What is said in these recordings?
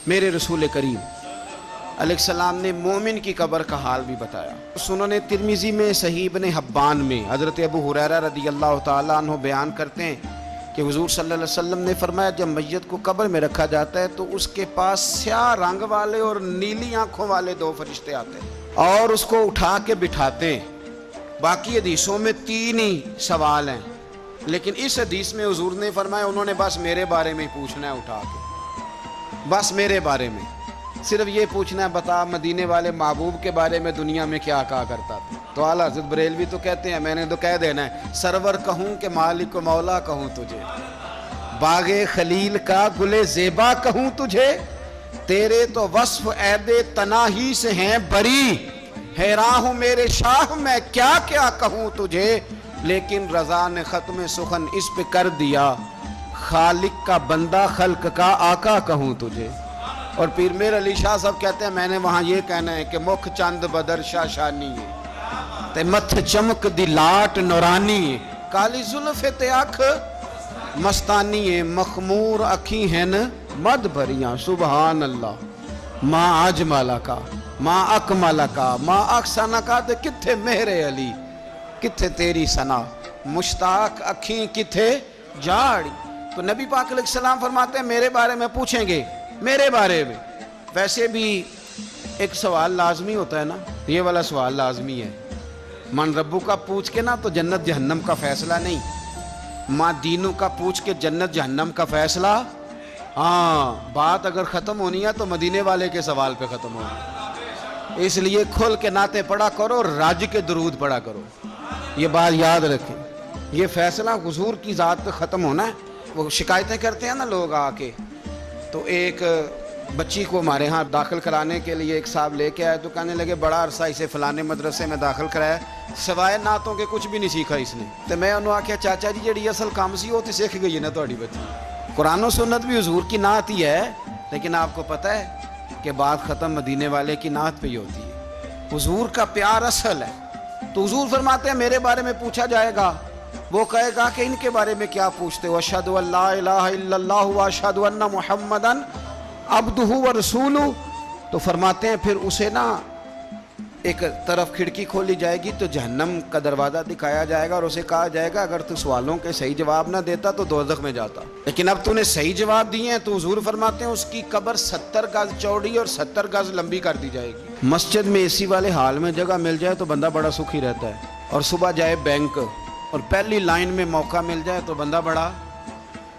میرے رسول کریم علیہ السلام نے مومن کی قبر کا حال بھی بتایا۔ سنن ترمذی میں صحیح ابن حبان میں حضرت ابو ہریرہ رضی اللہ تعالیٰ عنہ بیان کرتے ہیں کہ حضور صلی اللہ علیہ وسلم نے فرمایا جب میت کو قبر میں رکھا جاتا ہے تو اس کے پاس سیاہ رنگ والے اور نیلی آنکھوں والے دو فرشتے آتے ہیں اور اس کو اٹھا کے بٹھاتے ہیں۔ باقی حدیثوں میں 3 ہی سوال ہیں، لیکن اس حدیث میں حضور نے فرمایا انہوں نے بس میرے بارے میں پوچھنا ہے، اٹھا کے بس میرے بارے میں صرف یہ پوچھنا ہے، بتا مدینے والے محبوب کے بارے میں دنیا میں کیا کہا کرتا تھا؟ تو اعلیٰ حضرت بریلوی تو کہتے ہیں میں نے تو کہہ دینا ہے، سرور کہوں کہ مالک و مولا کہوں تجھے، باغ خلیل کا گل زیبا کہوں تجھے، تیرے تو وصف عید تناہی سے ہیں بری، حیراں ہوں میرے شاہ میں کیا کیا کہوں تجھے، لیکن رضا نے ختم سخن اس پہ کر دیا، خالق کا بندہ خلق کا آقا کہوں تجھے۔ اور پیر میر علی شاہ صاحب کہتے ہیں میں نے وہاں یہ کہنا ہے کہ مکھ چند بدر شاہ شانی ہے تے متھ چمک دی لاٹ نورانی ہے، کالی زلف تے اکھ مستانی ہے، مخمور اکھی ہیں مد بھریاں، سبحان اللہ، ما اجمالا کا ما اکمالا کا ما احسنا کا، تے کتھے مہر علی کتھے تیری ثنا، مشتاق اکھیں کتھے جاڑی۔ تو نبی پاک علیہ السلام فرماتے ہیں میرے بارے میں پوچھیں گے، میرے بارے میں۔ ویسے بھی ایک سوال لازمی ہوتا ہے نا، یہ والا سوال لازمی ہے، من ربو کا پوچھ کے نا تو جنت جہنم کا فیصلہ نہیں، ماں دینوں کا پوچھ کے جنت جہنم کا فیصلہ۔ ہاں بات اگر ختم ہونی ہے تو مدینے والے کے سوال پہ ختم ہونی، اس لیے کھل کے نعتیں پڑھا کرو، راج کے درود پڑھا کرو، یہ بات یاد رکھیں، یہ فیصلہ حضور کی ذات پہ ختم ہونا ہے۔ وہ شکایتیں کرتے ہیں نا لوگ آ کے، تو ایک بچی کو ہمارے ہاں داخل کرانے کے لیے ایک صاحب لے کے آئے تو کہنے لگے بڑا عرصہ اسے فلانے مدرسے میں داخل کرایا، سوائے نعتوں کے کچھ بھی نہیں سیکھا اس نے۔ تو میں انہوں نے آکھیا چاچا جی جڑی اصل کام سی وہ تو سیکھ گئی ہے نا تہاڈی بچی، قرآن و سنت بھی حضور کی نعت ہی ہے، لیکن آپ کو پتہ ہے کہ بات ختم مدینے والے کی نعت پہ ہی ہوتی ہے، حضور کا پیار اصل ہے۔ تو حضور فرماتے ہیں میرے بارے میں پوچھا جائے گا، وہ کہے گا کہ ان کے بارے میں کیا پوچھتے ہو، اشہد ان لا الہ الا اللہ واشہد ان محمدن عبدہ ورسولہ۔ تو فرماتے ہیں پھر اسے نا ایک طرف کھڑکی کھولی جائے گی تو جہنم کا دروازہ دکھایا جائے گا اور اسے کہا جائے گا اگر تو سوالوں کے صحیح جواب نہ دیتا تو دوزخ میں جاتا، لیکن اب تو نے صحیح جواب دیے ہیں۔ تو حضور فرماتے ہیں اس کی قبر 70 گز چوڑی اور 70 گز لمبی کر دی جائے گی۔ مسجد میں اے سی والے حال میں جگہ مل جائے تو بندہ بڑا سکھی رہتا ہے، اور صبح جائے بینک اور پہلی لائن میں موقع مل جائے تو بندہ بڑا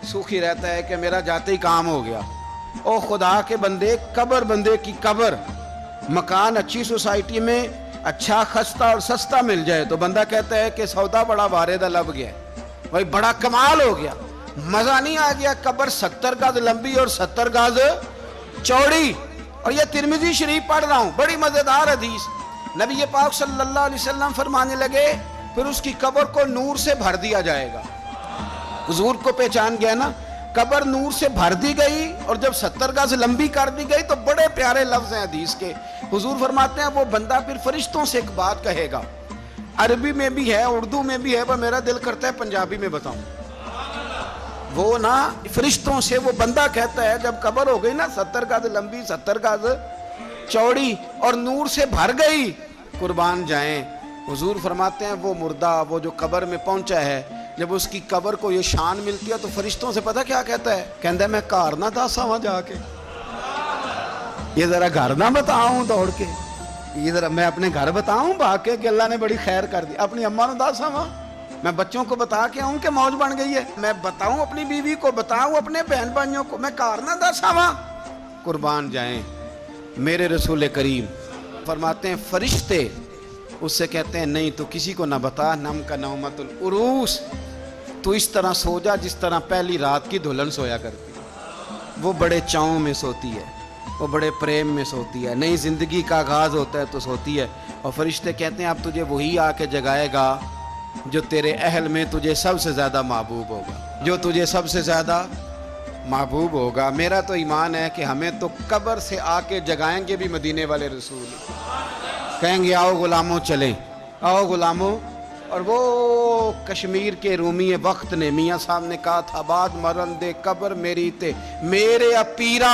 سکھی رہتا ہے کہ میرا جاتے ہی کام ہو گیا۔ او خدا کے بندے، قبر بندے کی قبر، مکان اچھی سوسائٹی میں اچھا خستہ اور سستا مل جائے تو بندہ کہتا ہے کہ سودا بڑا واردہ لب گیا، بھائی بڑا کمال ہو گیا، مزہ نہیں آ گیا۔ قبر 70 گز لمبی اور 70 گز چوڑی، اور یہ ترمذی شریف پڑھ رہا ہوں، بڑی مزیدار حدیث۔ نبی پاک صلی اللہ علیہ وسلم فرمانے لگے پھر اس کی قبر کو نور سے بھر دیا جائے گا۔ حضور کو پہچان گیا نا، قبر نور سے بھر دی گئی اور جب 70 گز لمبی کر دی گئی تو بڑے پیارے لفظ ہیں حدیث کے۔ حضور فرماتے ہیں وہ بندہ پھر فرشتوں سے ایک بات کہے گا، عربی میں بھی ہے اردو میں بھی ہے، پر میرا دل کرتا ہے پنجابی میں بتاؤں۔ وہ نا فرشتوں سے وہ بندہ کہتا ہے جب قبر ہو گئی نا 70 گز لمبی 70 گز چوڑی اور نور سے بھر گئی، قربان جائیں، حضور فرماتے ہیں وہ مردہ وہ جو قبر میں پہنچا ہے، جب اس کی قبر کو یہ شان ملتی ہے تو فرشتوں سے پتہ کیا کہتا ہے؟ کہتا ہے میں گھر نہ داسا وہاں جا کے، یہ ذرا گھر نہ بتاؤں دوڑ کے، یہ ذرا میں اپنے گھر بتاؤں بھاگ کے کہ اللہ نے بڑی خیر کر دی، اپنی اماں نہ داسا وہاں، میں بچوں کو بتا کے آؤں کہ موج بن گئی ہے، میں بتاؤں اپنی بیوی کو، بتاؤں اپنے بہن بھائیوں کو، میں گھر نہ داسا وہاں۔ قربان جائیں میرے رسول کریم فرماتے ہیں فرشتے اس سے کہتے ہیں نہیں تو کسی کو نہ بتا، نم کا نومت العروس، تو اس طرح سو جا جس طرح پہلی رات کی دلہن سویا کرتی ہے، وہ بڑے چاؤں میں سوتی ہے، وہ بڑے پریم میں سوتی ہے، نئی زندگی کا آغاز ہوتا ہے تو سوتی ہے، اور فرشتے کہتے ہیں اب تجھے وہی آ کے جگائے گا جو تیرے اہل میں تجھے سب سے زیادہ محبوب ہوگا، جو تجھے سب سے زیادہ محبوب ہوگا۔ میرا تو ایمان ہے کہ ہمیں تو قبر سے آ کے جگائیں گے بھی مدینے والے رسول، کہیں گے آؤ غلاموں چلیں، آؤ غلاموں۔ اور وہ کشمیر کے رومی وقت نے میاں صاحب نے کہا تھا بعد مرن دے قبر میری تے میرے اپیرا